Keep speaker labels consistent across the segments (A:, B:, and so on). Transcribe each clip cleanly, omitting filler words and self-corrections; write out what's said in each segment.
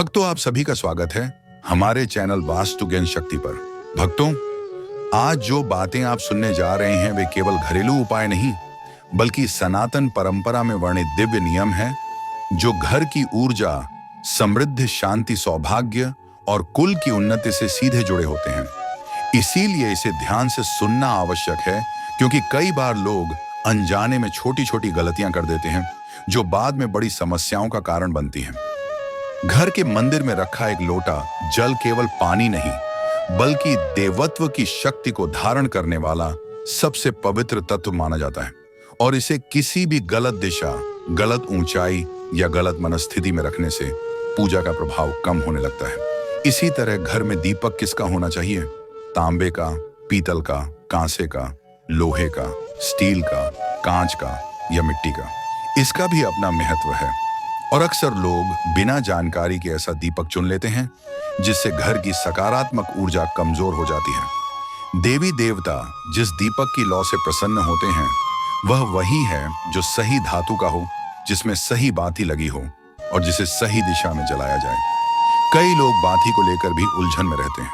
A: भक्तों, आप सभी का स्वागत है हमारे चैनल वास्तु ज्ञान शक्ति पर। भक्तों, आज जो बातें आप सुनने जा रहे हैं वे केवल घरेलू उपाय नहीं बल्कि सनातन परंपरा में वर्णित दिव्य नियम हैं जो घर की ऊर्जा, समृद्धि, शांति, सौभाग्य और कुल की उन्नति से सीधे जुड़े होते हैं। इसीलिए इसे ध्यान से सुनना आवश्यक है, क्योंकि कई बार लोग अनजाने में छोटी छोटी गलतियां कर देते हैं जो बाद में बड़ी समस्याओं का कारण बनती हैं। घर के मंदिर में रखा एक लोटा जल केवल पानी नहीं बल्कि देवत्व की शक्ति को धारण करने वाला सबसे पवित्र तत्व माना जाता है, और इसे किसी भी गलत दिशा, गलत ऊंचाई या गलत मनस्थिति में रखने से पूजा का प्रभाव कम होने लगता है। इसी तरह घर में दीपक किसका होना चाहिए? तांबे का, पीतल का, कांसे का, लोहे का, स्टील का, कांच का या मिट्टी का। इसका भी अपना महत्व है, और अक्सर लोग बिना जानकारी के ऐसा दीपक चुन लेते हैं जिससे घर की सकारात्मक ऊर्जा कमजोर हो जाती है। देवी देवता जिस दीपक की लौ से प्रसन्न होते हैं वह वही है जो सही धातु का हो, जिसमें सही बाती लगी हो और जिसे सही दिशा में जलाया जाए। कई लोग बाती को लेकर भी उलझन में रहते हैं।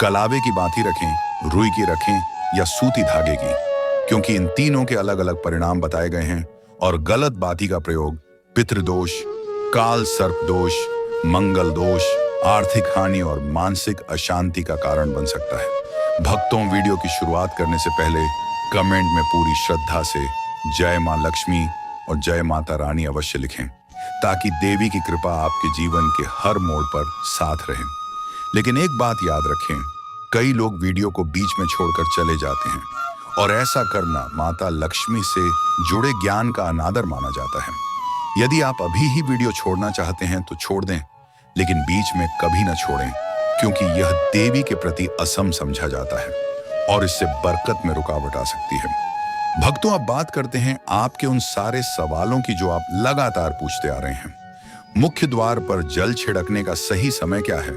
A: कलावे की बाती रखें, रुई की रखें या सूती धागे की, क्योंकि इन तीनों के अलग अलग परिणाम बताए गए हैं, और गलत बाती का प्रयोग पितृदोष, काल सर्प दोष, मंगल दोष, आर्थिक हानि और मानसिक अशांति का कारण बन सकता है। भक्तों, वीडियो की शुरुआत करने से पहले कमेंट में पूरी श्रद्धा से जय मां लक्ष्मी और जय माता रानी अवश्य लिखें, ताकि देवी की कृपा आपके जीवन के हर मोड़ पर साथ रहे। लेकिन एक बात याद रखें, कई लोग वीडियो को बीच में छोड़कर चले जाते हैं, और ऐसा करना माता लक्ष्मी से जुड़े ज्ञान का अनादर माना जाता है। यदि आप अभी ही वीडियो छोड़ना चाहते हैं तो छोड़ दें, लेकिन बीच में कभी न छोड़ें, क्योंकि यह देवी के प्रति असम समझा जाता है और इससे बरकत में रुकावट आ सकती है। भक्तों, अब बात करते हैं आपके उन सारे सवालों की जो आप लगातार पूछते आ रहे हैं। मुख्य द्वार पर जल छिड़कने का सही समय क्या है?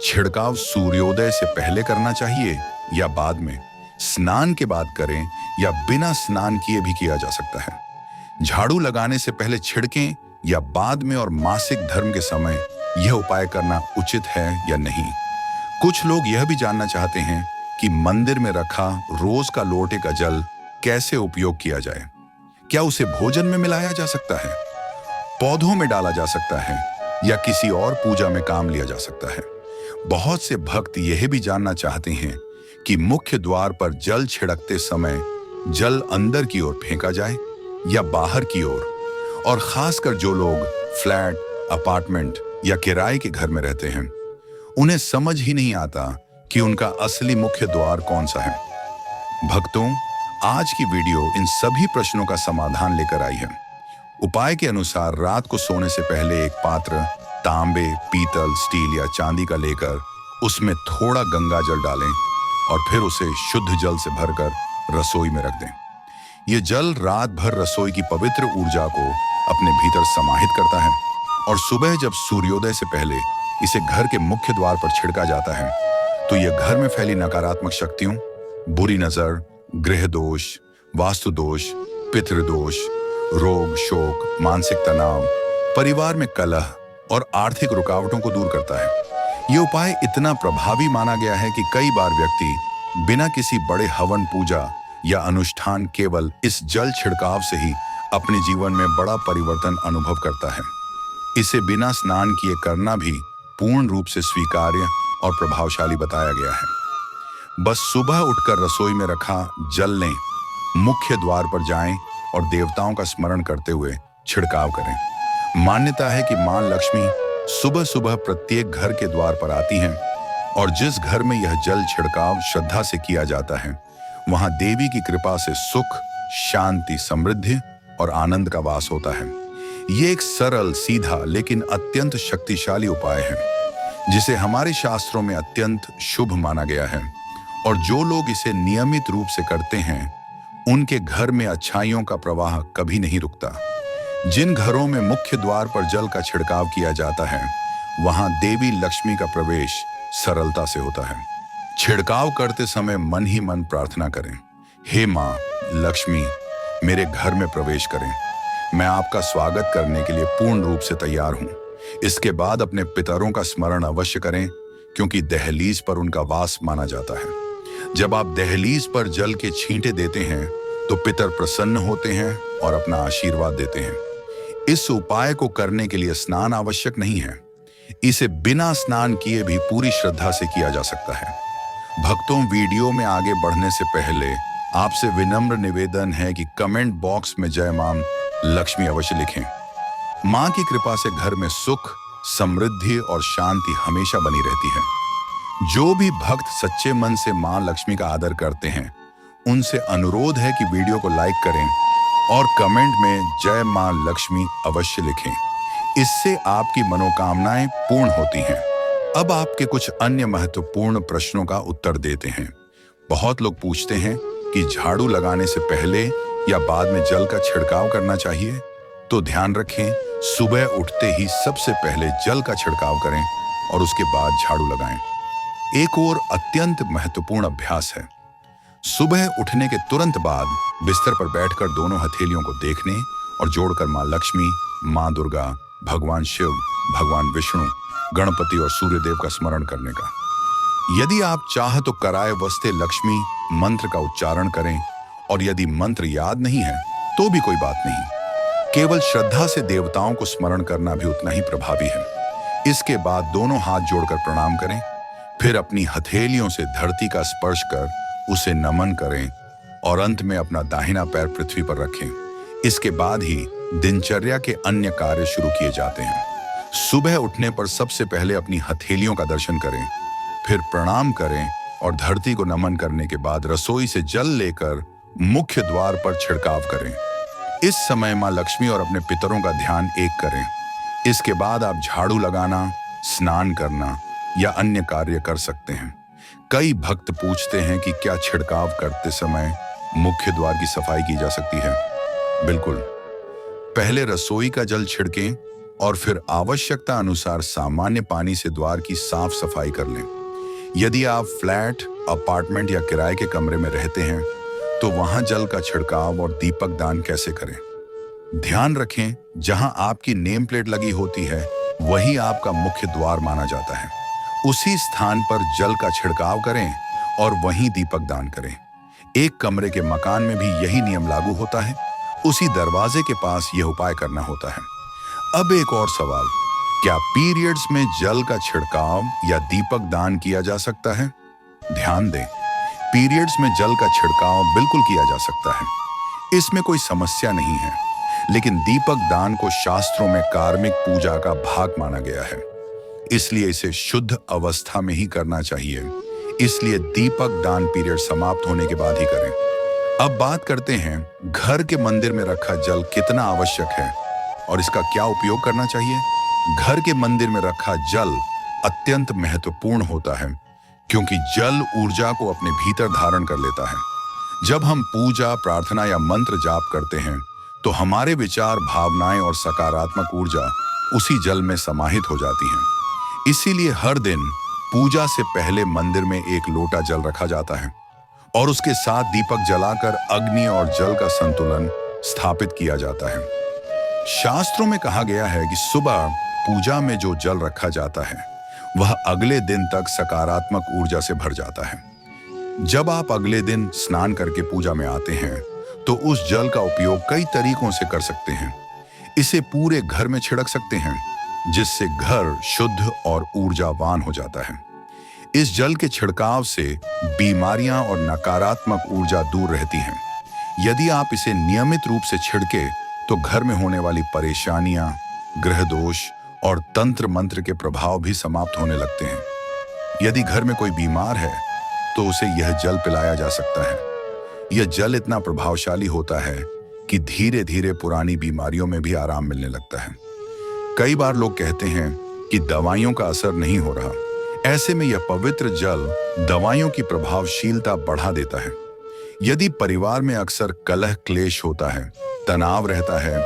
A: छिड़काव सूर्योदय से पहले करना चाहिए या बाद में? स्नान के बाद करें या बिना स्नान किए भी किया जा सकता है? झाड़ू लगाने से पहले छिड़कें या बाद में? और मासिक धर्म के समय यह उपाय करना उचित है या नहीं? कुछ लोग यह भी जानना चाहते हैं कि मंदिर में रखा रोज का लोटे का जल कैसे उपयोग किया जाए। क्या उसे भोजन में मिलाया जा सकता है, पौधों में डाला जा सकता है, या किसी और पूजा में काम लिया जा सकता है? बहुत से भक्त यह भी जानना चाहते हैं कि मुख्य द्वार पर जल छिड़कते समय जल अंदर की ओर फेंका जाए या बाहर की ओर। और खासकर जो लोग फ्लैट, अपार्टमेंट या किराए के घर में रहते हैं, उन्हें समझ ही नहीं आता कि उनका असली मुख्य द्वार कौन सा है। भक्तों, आज की वीडियो इन सभी प्रश्नों का समाधान लेकर आई है। उपाय के अनुसार रात को सोने से पहले एक पात्र तांबे, पीतल, स्टील या चांदी का लेकर उसमें थोड़ा गंगा जल डालें और फिर उसे शुद्ध जल से भरकर रसोई में रख दें। यह जल रात भर रसोई की पवित्र ऊर्जा को अपने भीतर समाहित करता है, और सुबह जब सूर्योदय से पहले इसे घर के मुख्य द्वार पर छिड़का जाता है तो यह घर में फैली नकारात्मक शक्तियों, बुरी नजर, गृह दोष, वास्तु दोष, पितृदोष, रोग, शोक, मानसिक तनाव, परिवार में कलह और आर्थिक रुकावटों को दूर करता है। यह उपाय इतना प्रभावी माना गया है कि कई बार व्यक्ति बिना किसी बड़े हवन, पूजा या अनुष्ठान केवल इस जल छिड़काव से ही अपने जीवन में बड़ा परिवर्तन अनुभव करता है। इसे बिना स्नान किए करना भी पूर्ण रूप से स्वीकार्य और प्रभावशाली बताया गया है। बस सुबह उठकर रसोई में रखा जल लें, मुख्य द्वार पर जाएं और देवताओं का स्मरण करते हुए छिड़काव करें। मान्यता है कि मां लक्ष्मी सुबह सुबह प्रत्येक घर के द्वार पर आती हैं, और जिस घर में यह जल छिड़काव श्रद्धा से किया जाता है वहां देवी की कृपा से सुख, शांति, समृद्धि और आनंद का वास होता है। ये एक सरल, सीधा लेकिन अत्यंत शक्तिशाली उपाय है, जिसे हमारे शास्त्रों में अत्यंत शुभ माना गया है, और जो लोग इसे नियमित रूप से करते हैं उनके घर में अच्छाइयों का प्रवाह कभी नहीं रुकता। जिन घरों में मुख्य द्वार पर जल का छिड़काव किया जाता है वहां देवी लक्ष्मी का प्रवेश सरलता से होता है। छिड़काव करते समय मन ही मन प्रार्थना करें, हे मां लक्ष्मी, मेरे घर में प्रवेश करें। मैं आपका स्वागत करने के लिए पूर्ण रूप से तैयार हूं। इसके बाद अपने पितरों का स्मरण अवश्य करें, क्योंकि दहलीज पर उनका वास माना जाता है। जब आप दहलीज पर जल के छींटे देते हैं तो पितर प्रसन्न होते हैं और अपना आशीर्वाद देते हैं। इस उपाय को करने के लिए स्नान आवश्यक नहीं है। इसे बिना स्नान किए भी पूरी श्रद्धा से किया जा सकता है। भक्तों, वीडियो में आगे बढ़ने से पहले आपसे विनम्र निवेदन है कि कमेंट बॉक्स में जय मां लक्ष्मी अवश्य लिखें। मां की कृपा से घर में सुख, समृद्धि और शांति हमेशा बनी रहती है। जो भी भक्त सच्चे मन से मां लक्ष्मी का आदर करते हैं, उनसे अनुरोध है कि वीडियो को लाइक करें और कमेंट में जय मां लक्ष्मी अवश्य लिखें। इससे आपकी मनोकामनाएं पूर्ण होती हैं। अब आपके कुछ अन्य महत्वपूर्ण प्रश्नों का उत्तर देते हैं। बहुत लोग पूछते हैं कि झाड़ू लगाने से पहले या बाद में जल का छिड़काव करना चाहिए। तो ध्यान रखें, सुबह उठते ही सबसे पहले जल का छिड़काव करें और उसके बाद झाड़ू लगाएं। एक और अत्यंत महत्वपूर्ण अभ्यास है। सुबह उठने के तुरंत बाद बिस्तर पर बैठकर दोनों हथेलियों को देखने और जोड़कर मां लक्ष्मी, मां दुर्गा, भगवान शिव, भगवान विष्णु, गणपति और सूर्यदेव का स्मरण करने का। यदि आप चाह तो कराए वस्ते लक्ष्मी मंत्र का उच्चारण करें, और यदि मंत्र याद नहीं है तो भी कोई बात नहीं। केवल श्रद्धा से देवताओं को स्मरण करना भी उतना ही प्रभावी है। इसके बाद दोनों हाथ जोड़कर प्रणाम करें, फिर अपनी हथेलियों से धरती का स्पर्श कर उसे नमन करें और अंत में अपना दाहिना पैर पृथ्वी पर रखें। इसके बाद ही दिनचर्या के अन्य कार्य शुरू किए जाते हैं। सुबह उठने पर सबसे पहले अपनी हथेलियों का दर्शन करें, फिर प्रणाम करें और धरती को नमन करने के बाद रसोई से जल लेकर मुख्य द्वार पर छिड़काव करें। इस समय मां लक्ष्मी और अपने पितरों का ध्यान एक करें। इसके बाद आप झाड़ू लगाना, स्नान करना या अन्य कार्य कर सकते हैं। कई भक्त पूछते हैं कि क्या छिड़काव करते समय मुख्य द्वार की सफाई की जा सकती है? बिल्कुल। पहले रसोई का जल छिड़कें और फिर आवश्यकता अनुसार सामान्य पानी से द्वार की साफ सफाई कर लें। यदि आप फ्लैट, अपार्टमेंट या किराए के कमरे में रहते हैं तो वहां जल का छिड़काव और दीपक दान कैसे करें? ध्यान रखें, जहां आपकी नेम प्लेट लगी होती है वही आपका मुख्य द्वार माना जाता है। उसी स्थान पर जल का छिड़काव करें और वहीं दीपक दान करें। एक कमरे के मकान में भी यही नियम लागू होता है। उसी दरवाजे के पास यह उपाय करना होता है। अब एक और सवाल, क्या पीरियड्स में जल का छिड़काव या दीपक दान किया जा सकता है? ध्यान दें, पीरियड्स में जल का छिड़काव बिल्कुल किया जा सकता है, इसमें कोई समस्या नहीं है। लेकिन दीपक दान को शास्त्रों में कार्मिक पूजा का भाग माना गया है, इसलिए इसे शुद्ध अवस्था में ही करना चाहिए। इसलिए दीपक दान पीरियड समाप्त होने के बाद ही करें। अब बात करते हैं घर के मंदिर में रखा जल कितना आवश्यक है और इसका क्या उपयोग करना चाहिए। घर के मंदिर में रखा जल अत्यंत महत्वपूर्ण होता है, क्योंकि जल ऊर्जा को अपने भीतर धारण कर लेता है। जब हम पूजा, प्रार्थना या मंत्र जाप करते हैं तो हमारे विचार, भावनाएं और सकारात्मक ऊर्जा उसी जल में समाहित हो जाती हैं। इसीलिए हर दिन पूजा से पहले मंदिर में एक लोटा जल रखा जाता है और उसके साथ दीपक जलाकर अग्नि और जल का संतुलन स्थापित किया जाता है। शास्त्रों में कहा गया है कि सुबह पूजा में जो जल रखा जाता है वह अगले दिन तक सकारात्मक ऊर्जा से भर जाता है। जब आप अगले दिन स्नान करके पूजा में आते हैं तो उस जल का उपयोग कई तरीकों से कर सकते हैं। इसे पूरे घर में छिड़क सकते हैं, जिससे घर शुद्ध और ऊर्जावान हो जाता है। इस जल के छिड़काव से बीमारियां और नकारात्मक ऊर्जा दूर रहती हैं। यदि आप इसे नियमित रूप से छिड़के तो घर में होने वाली परेशानियां, ग्रह दोष और तंत्र मंत्र के प्रभाव भी समाप्त होने लगते हैं। यदि घर में कोई बीमार है तो उसे यह जल पिलाया जा सकता है। यह जल इतना प्रभावशाली होता है कि धीरे धीरे पुरानी बीमारियों में भी आराम मिलने लगता है। कई बार लोग कहते हैं कि दवाइयों का असर नहीं हो रहा। ऐसे में यह पवित्र जल दवाइयों की प्रभावशीलता बढ़ा देता है। यदि परिवार में अक्सर कलह क्लेश होता है, तनाव रहता है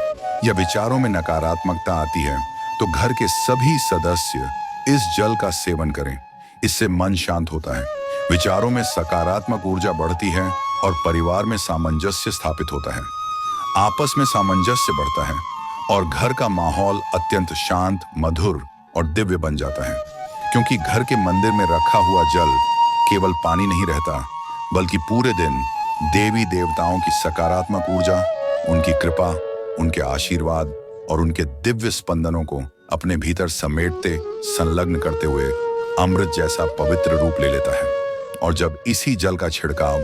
A: या विचारों में नकारात्मकता आती है तो घर के सभी सदस्य इस जल का सेवन करें। इससे मन शांत होता है, विचारों में सकारात्मक ऊर्जा बढ़ती है और परिवार में सामंजस्य स्थापित होता है। आपस में सामंजस्य बढ़ता है और घर का माहौल अत्यंत शांत, मधुर और दिव्य बन जाता है, क्योंकि घर के मंदिर में रखा हुआ जल केवल पानी नहीं रहता, बल्कि पूरे दिन देवी देवताओं की सकारात्मक ऊर्जा, उनकी कृपा, उनके आशीर्वाद और उनके दिव्य स्पंदनों को अपने भीतर समेटते, संलग्न करते हुए अमृत जैसा पवित्र रूप ले लेता है। और जब इसी जल का छिड़काव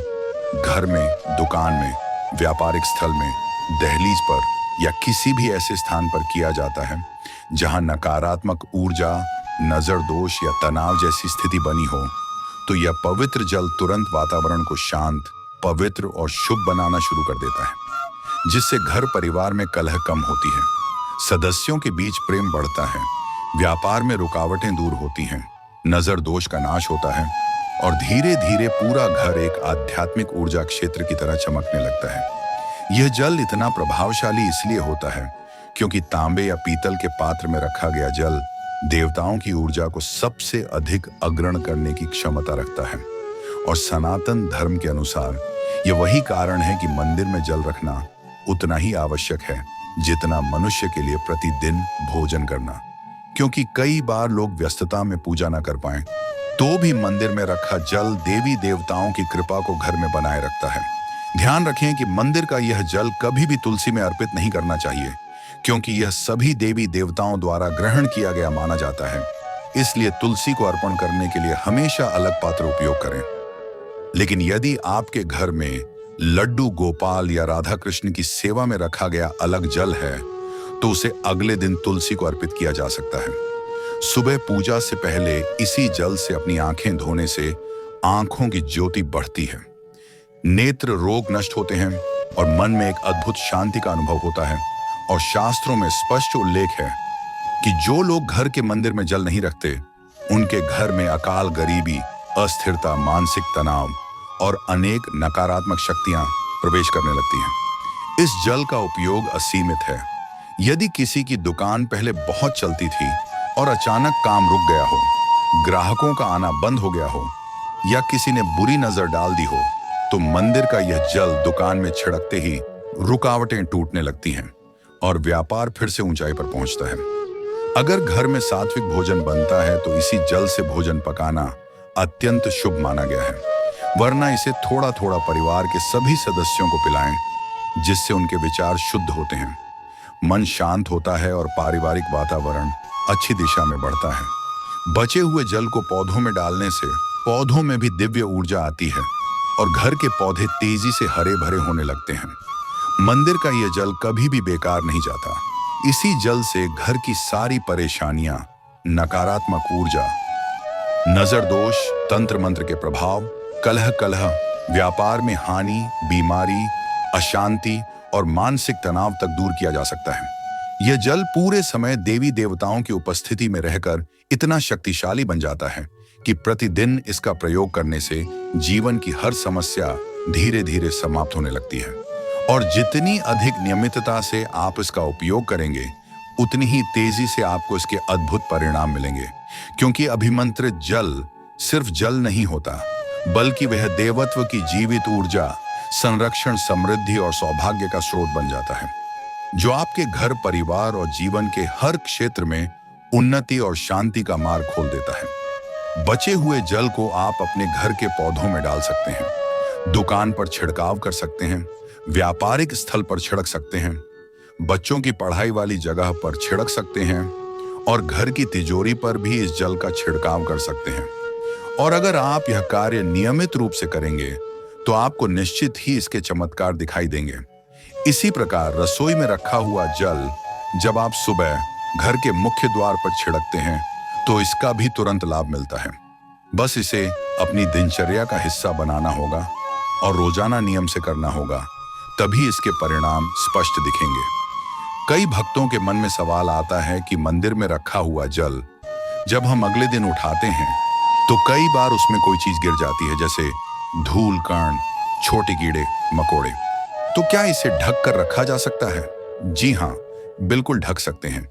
A: घर में, दुकान में, व्यापारिक स्थल में, दहलीज पर या किसी भी ऐसे स्थान पर किया जाता है जहां नकारात्मक ऊर्जा, नजर दोष या तनाव जैसी स्थिति बनी हो, तो यह पवित्र जल तुरंत वातावरण को शांत, पवित्र और शुभ बनाना शुरू कर देता है, जिससे घर परिवार में कलह कम होती है, सदस्यों के बीच प्रेम बढ़ता है, व्यापार में रुकावटें दूर होती हैं, नजर दोष का नाश होता है और धीरे धीरे पूरा घर एक आध्यात्मिक ऊर्जा क्षेत्र की तरह चमकने लगता है। यह जल इतना प्रभावशाली इसलिए होता है क्योंकि तांबे या पीतल के पात्र में रखा गया जल देवताओं की ऊर्जा को सबसे अधिक अग्रण करने की क्षमता रखता है। और सनातन धर्म के अनुसार यह वही कारण है कि मंदिर में जल रखना उतना ही आवश्यक है जितना मनुष्य के लिए प्रतिदिन भोजन करना, क्योंकि कई बार लोग व्यस्तता में पूजा न कर पाएं, तो भी मंदिर में रखा जल देवी देवताओं की कृपा को घर में बनाए रखता है। ध्यान रखें कि मंदिर का यह जल कभी भी तुलसी में अर्पित नहीं करना चाहिए, क्योंकि यह सभी देवी देवताओं द्वारा ग्रहण किया गया माना जाता है। इसलिए तुलसी को अर्पण करने के लिए हमेशा अलग पात्र उपयोग करें। लेकिन यदि आपके घर में लड्डू गोपाल या राधा कृष्ण की सेवा में रखा गया अलग जल है, तो उसे अगले दिन तुलसी को अर्पित किया जा सकता है। सुबह पूजा से पहले इसी जल से अपनी आंखें धोने से आंखों की ज्योति बढ़ती है, नेत्र रोग नष्ट होते हैं और मन में एक अद्भुत शांति का अनुभव होता है। और शास्त्रों में स्पष्ट उल्लेख है कि जो लोग घर के मंदिर में जल नहीं रखते, उनके घर में अकाल, गरीबी, अस्थिरता, मानसिक तनाव और अनेक नकारात्मक शक्तियां प्रवेश करने लगती हैं। इस जल का उपयोग असीमित है। यदि किसी की दुकान पहले बहुत चलती थी और अचानक काम रुक गया हो, ग्राहकों का आना बंद हो गया हो या किसी ने बुरी नजर डाल दी हो, तो मंदिर का यह जल दुकान में छिड़कते ही रुकावटें टूटने लगती हैं और व्यापार फिर से ऊंचाई पर पहुंचता है। अगर घर में सात्विक भोजन बनता है तो इसी जल से भोजन पकाना अत्यंत शुभ माना गया है, वरना इसे थोड़ा थोड़ा परिवार के सभी सदस्यों को पिलाएं, जिससे उनके विचार शुद्ध होते हैं, मन शांत होता है और पारिवारिक वातावरण अच्छी दिशा में बढ़ता है। बचे हुए जल को पौधों में डालने से पौधों में भी दिव्य ऊर्जा आती है और घर के पौधे तेजी से हरे भरे होने लगते हैं। मंदिर का यह जल कभी भी बेकार नहीं जाता। इसी जल से घर की सारी परेशानियां, नकारात्मक ऊर्जा, नजर दोष, तंत्र मंत्र के प्रभाव, कलह, व्यापार में हानि, बीमारी, अशांति और मानसिक तनाव तक दूर किया जा सकता है। यह जल पूरे समय देवी देवताओं की उपस्थिति में रहकर इतना शक्तिशाली बन जाता है कि प्रतिदिन इसका प्रयोग करने से जीवन की हर समस्या धीरे धीरे समाप्त होने लगती है। और जितनी अधिक नियमितता से आप इसका उपयोग करेंगे, उतनी ही तेजी से आपको इसके अद्भुत परिणाम मिलेंगे, क्योंकि अभिमंत्रित जल सिर्फ जल नहीं होता, बल्कि वह देवत्व की जीवित ऊर्जा, संरक्षण, समृद्धि और सौभाग्य का स्रोत बन जाता है, जो आपके घर, परिवार और जीवन के हर क्षेत्र में उन्नति और शांति का मार्ग खोल देता है। बचे हुए जल को आप अपने घर के पौधों में डाल सकते हैं, दुकान पर छिड़काव कर सकते हैं, व्यापारिक स्थल पर छिड़क सकते हैं, बच्चों की पढ़ाई वाली जगह पर छिड़क सकते हैं और घर की तिजोरी पर भी इस जल का छिड़काव कर सकते हैं। और अगर आप यह कार्य नियमित रूप से करेंगे तो आपको निश्चित ही इसके चमत्कार दिखाई देंगे। इसी प्रकार रसोई में रखा हुआ जल जब आप सुबह घर के मुख्य द्वार पर छिड़कते हैं तो इसका भी तुरंत लाभ मिलता है। बस इसे अपनी दिनचर्या का हिस्सा बनाना होगा और रोजाना नियम से करना होगा, तभी इसके परिणाम स्पष्ट दिखेंगे। कई भक्तों के मन में सवाल आता है कि मंदिर में रखा हुआ जल जब हम अगले दिन उठाते हैं तो कई बार उसमें कोई चीज गिर जाती है, जैसे धूल, कण, छोटे कीड़े मकोड़े। तो क्या इसे ढक कर रखा जा सकता है? जी हाँ, बिल्कुल ढक सकते हैं।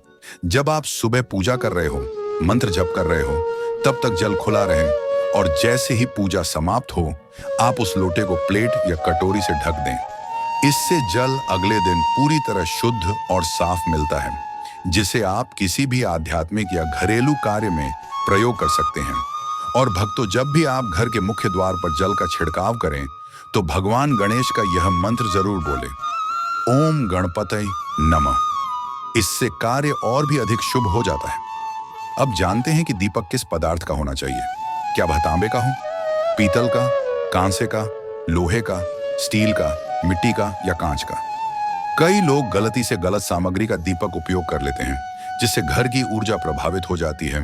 A: जब आप सुबह पूजा कर रहे हो, मंत्र जप कर रहे हो, तब तक जल खुला रहे और जैसे ही पूजा समाप्त हो, आप उस लोटे को प्लेट या कटोरी से ढक दें। इससे जल अगले दिन पूरी तरह शुद्ध और साफ मिलता है, जिसे आप किसी भी आध्यात्मिक या घरेलू कार्य में प्रयोग कर सकते हैं। और भक्तों, जब भी आप घर के मुख्य द्वार पर जल का छिड़काव करें तो भगवान गणेश का यह मंत्र जरूर बोलें, ओम गणपतये नमः। इससे कार्य और भी अधिक शुभ हो जाता है। अब जानते हैं कि दीपक किस पदार्थ का होना चाहिए। क्या वह तांबे का हो, पीतल का, कांसे का, लोहे का, स्टील का, मिट्टी का या कांच का? कई लोग गलती से गलत सामग्री का दीपक उपयोग कर लेते हैं, जिससे घर की ऊर्जा प्रभावित हो जाती है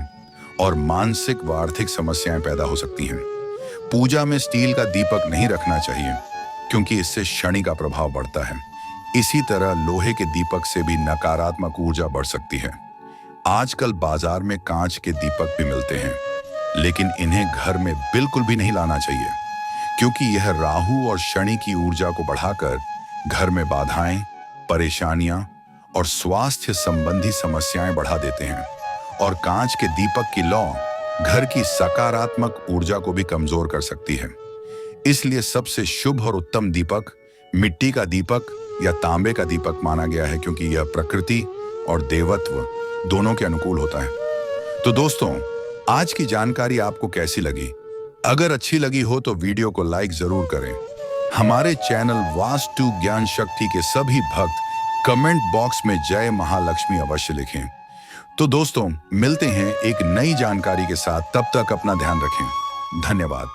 A: और मानसिक व आर्थिक समस्याएं पैदा हो सकती हैं। पूजा में स्टील का दीपक नहीं रखना चाहिए, क्योंकि इससे शनि का प्रभाव बढ़ता है। इसी तरह लोहे के दीपक से भी नकारात्मक ऊर्जा बढ़ सकती है। आजकल बाजार में कांच के दीपक भी मिलते हैं, लेकिन इन्हें घर में बिल्कुल भी नहीं लाना चाहिए, क्योंकि यह राहु और शनि की ऊर्जा को बढ़ाकर घर में बाधाएं, परेशानियां और स्वास्थ्य संबंधी समस्याएं बढ़ा देते हैं। और कांच के दीपक की लौ घर की सकारात्मक ऊर्जा को भी कमजोर कर सकती है। इसलिए सबसे शुभ और उत्तम दीपक मिट्टी का दीपक या तांबे का दीपक माना गया है, क्योंकि यह प्रकृति और देवत्व दोनों के अनुकूल होता है। तो दोस्तों, आज की जानकारी आपको कैसी लगी? अगर अच्छी लगी हो तो वीडियो को लाइक जरूर करें। हमारे चैनल वास्तु ज्ञान शक्ति के सभी भक्त कमेंट बॉक्स में जय महालक्ष्मी अवश्य लिखें। तो दोस्तों, मिलते हैं एक नई जानकारी के साथ। तब तक अपना ध्यान रखें। धन्यवाद।